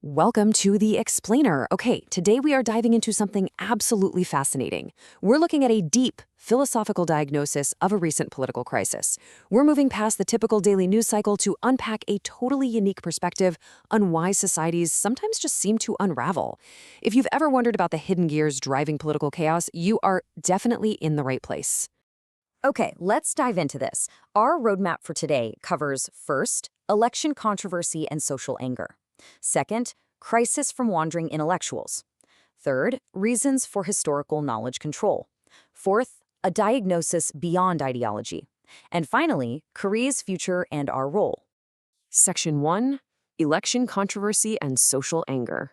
Welcome to The Explainer. Okay, today we are diving into something absolutely fascinating. We're looking at a deep philosophical diagnosis of a recent political crisis. We're moving past the typical daily news cycle to unpack a totally unique perspective on why societies sometimes just seem to unravel. If you've ever wondered about the hidden gears driving political chaos, you are definitely in the right place. Okay, let's dive into this. Our roadmap for today covers first, election controversy and social anger. Second, crisis from wandering intellectuals. Third, reasons for historical knowledge control. Fourth, a diagnosis beyond ideology. And finally, Korea's future and our role. Section 1, Election Controversy and Social Anger.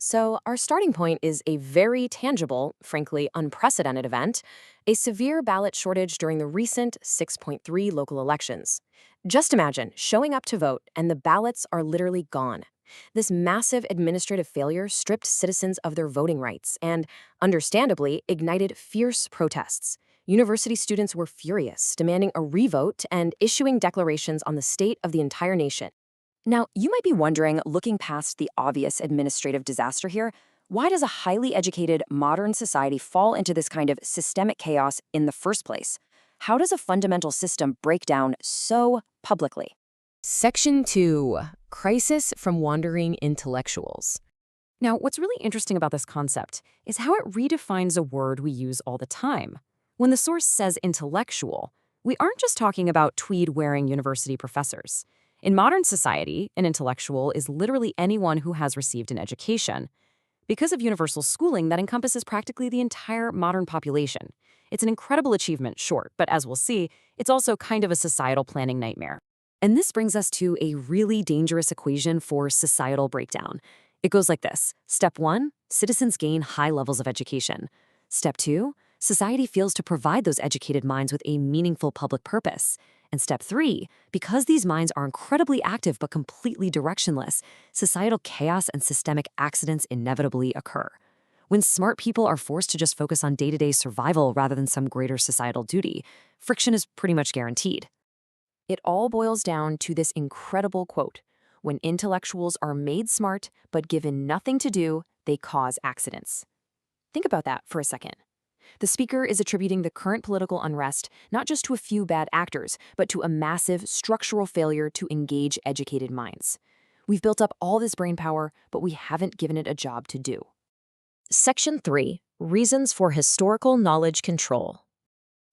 So, our starting point is a very tangible, frankly unprecedented event, a severe ballot shortage during the recent 6.3 local elections. Just imagine showing up to vote and the ballots are literally gone. This massive administrative failure stripped citizens of their voting rights and, understandably, ignited fierce protests. University students were furious, demanding a revote and issuing declarations on the state of the entire nation. Now, you might be wondering, looking past the obvious administrative disaster here, why does a highly educated, modern society fall into this kind of systemic chaos in the first place? How does a fundamental system break down so publicly? Section 2, Crisis from Wandering Intellectuals. Now, what's really interesting about this concept is how it redefines a word we use all the time. When the source says intellectual, we aren't just talking about tweed-wearing university professors. In modern society, an intellectual is literally anyone who has received an education. Because of universal schooling, that encompasses practically the entire modern population. It's an incredible achievement, sure, but as we'll see, it's also kind of a societal planning nightmare. And this brings us to a really dangerous equation for societal breakdown. It goes like this. Step 1, citizens gain high levels of education. Step 2, society fails to provide those educated minds with a meaningful public purpose. And step 3, because these minds are incredibly active but completely directionless, societal chaos and systemic accidents inevitably occur. When smart people are forced to just focus on day-to-day survival rather than some greater societal duty, friction is pretty much guaranteed. It all boils down to this incredible quote: "When intellectuals are made smart but given nothing to do, they cause accidents." Think about that for a second. The speaker is attributing the current political unrest not just to a few bad actors, but to a massive structural failure to engage educated minds. We've built up all this brainpower, but we haven't given it a job to do. Section 3, Reasons for Historical Knowledge Control.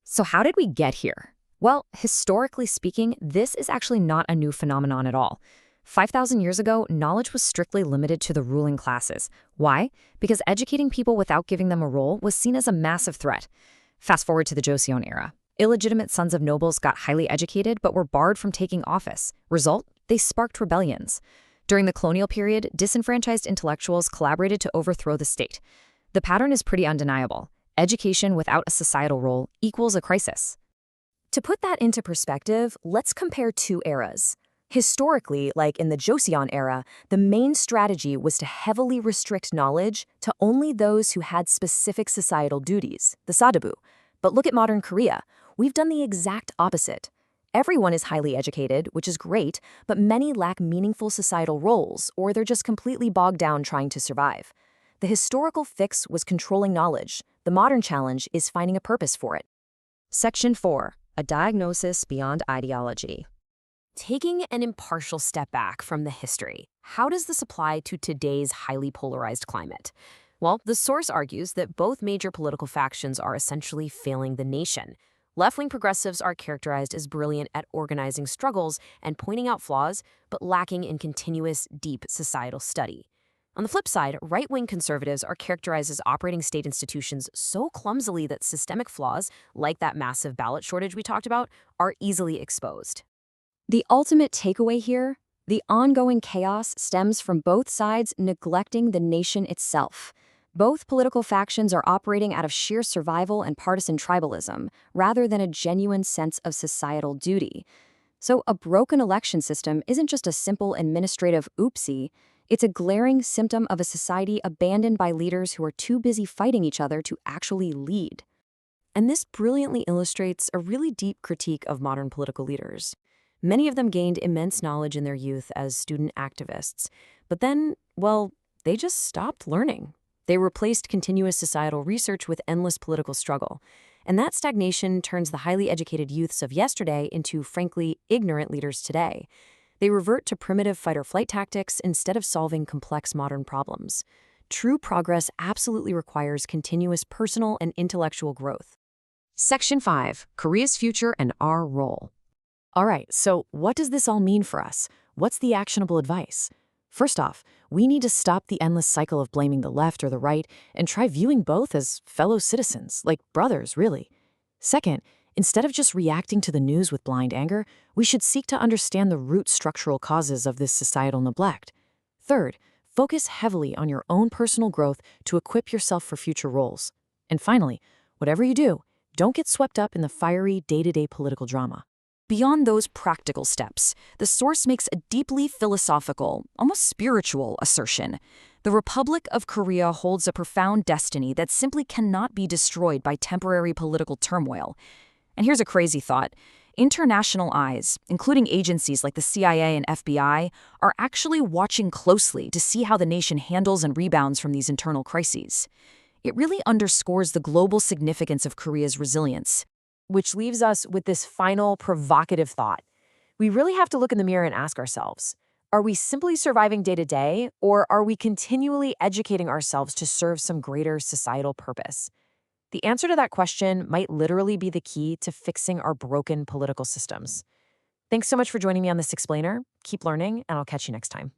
So how did we get here? Well, historically speaking, this is actually not a new phenomenon at all. 5,000 years ago, knowledge was strictly limited to the ruling classes. Why? Because educating people without giving them a role was seen as a massive threat. Fast forward to the Joseon era. Illegitimate sons of nobles got highly educated but were barred from taking office. Result? They sparked rebellions. During the colonial period, disenfranchised intellectuals collaborated to overthrow the state. The pattern is pretty undeniable. Education without a societal role equals a crisis. To put that into perspective, let's compare two eras. Historically, like in the Joseon era, the main strategy was to heavily restrict knowledge to only those who had specific societal duties, the sadabu. But look at modern Korea. We've done the exact opposite. Everyone is highly educated, which is great, but many lack meaningful societal roles, or they're just completely bogged down trying to survive. The historical fix was controlling knowledge. The modern challenge is finding a purpose for it. Section 4, A Diagnosis Beyond Ideology. Taking an impartial step back from the history, how does this apply to today's highly polarized climate? Well, the source argues that both major political factions are essentially failing the nation. Left-wing progressives are characterized as brilliant at organizing struggles and pointing out flaws, but lacking in continuous, deep societal study. On the flip side, right-wing conservatives are characterized as operating state institutions so clumsily that systemic flaws, like that massive ballot shortage we talked about, are easily exposed. The ultimate takeaway here, the ongoing chaos stems from both sides neglecting the nation itself. Both political factions are operating out of sheer survival and partisan tribalism, rather than a genuine sense of societal duty. So a broken election system isn't just a simple administrative oopsie, it's a glaring symptom of a society abandoned by leaders who are too busy fighting each other to actually lead. And this brilliantly illustrates a really deep critique of modern political leaders. Many of them gained immense knowledge in their youth as student activists, But then, well, they just stopped learning. They replaced continuous societal research with endless political struggle. And that stagnation turns the highly educated youths of yesterday into, frankly, ignorant leaders today. They revert to primitive fight-or-flight tactics instead of solving complex modern problems. True progress absolutely requires continuous personal and intellectual growth. Section 5. Korea's Future and Our Role. All right, so what does this all mean for us? What's the actionable advice? First off, we need to stop the endless cycle of blaming the left or the right and try viewing both as fellow citizens, like brothers, really. Second, instead of just reacting to the news with blind anger, we should seek to understand the root structural causes of this societal neglect. Third, focus heavily on your own personal growth to equip yourself for future roles. And finally, whatever you do, don't get swept up in the fiery day-to-day political drama. Beyond those practical steps, the source makes a deeply philosophical, almost spiritual assertion. The Republic of Korea holds a profound destiny that simply cannot be destroyed by temporary political turmoil. And here's a crazy thought. International eyes, including agencies like the CIA and FBI, are actually watching closely to see how the nation handles and rebounds from these internal crises. It really underscores the global significance of Korea's resilience. Which leaves us with this final provocative thought. We really have to look in the mirror and ask ourselves, are we simply surviving day to day, or are we continually educating ourselves to serve some greater societal purpose? The answer to that question might literally be the key to fixing our broken political systems. Thanks so much for joining me on this explainer. Keep learning, and I'll catch you next time.